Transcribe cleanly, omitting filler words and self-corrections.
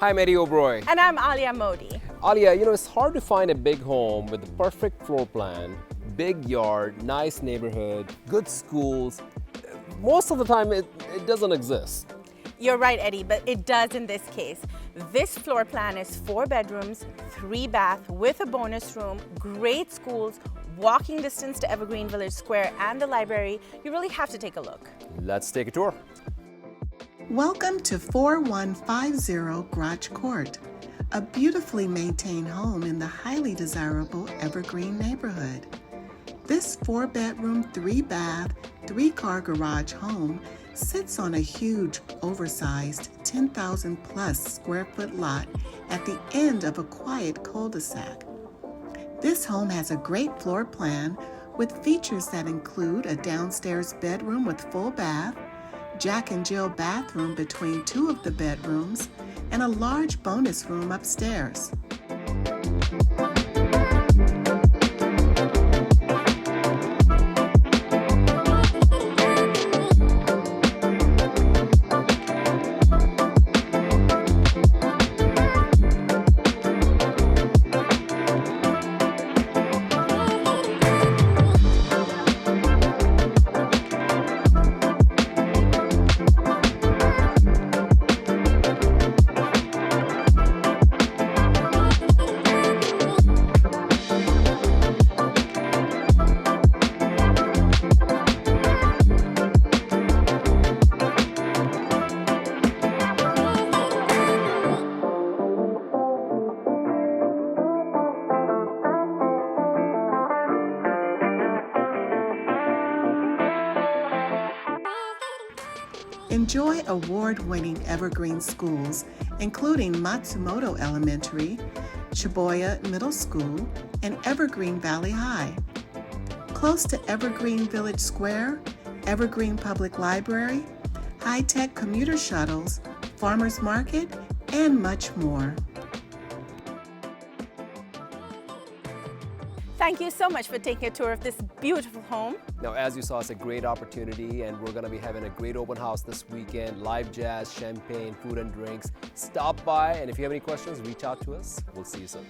Hi, I'm Eddie O'Broy. And I'm Alia Modi. Alia, it's hard to find a big home with the perfect floor plan, big yard, nice neighborhood, good schools. Most of the time, it doesn't exist. You're right, Eddie, but it does in this case. This floor plan is 4 bedrooms, 3 baths with a bonus room, great schools, walking distance to Evergreen Village Square and the library. You really have to take a look. Let's take a tour. Welcome to 4150 Graach Court, a beautifully maintained home in the highly desirable Evergreen neighborhood. This 4-bedroom, 3-bath, 3-car garage home sits on a huge, oversized 10,000 plus square foot lot at the end of a quiet cul-de-sac. This home has a great floor plan with features that include a downstairs bedroom with full bath, Jack and Jill bathroom between 2 of the bedrooms, and a large bonus room upstairs. Enjoy award-winning Evergreen schools, including Matsumoto Elementary, Chaboya Middle School, and Evergreen Valley High. Close to Evergreen Village Square, Evergreen Public Library, high-tech commuter shuttles, farmers market, and much more. Thank you so much for taking a tour of this beautiful home. Now, as you saw, it's a great opportunity, and we're going to be having a great open house this weekend. Live jazz, champagne, food and drinks. Stop by, and if you have any questions, reach out to us. We'll see you soon.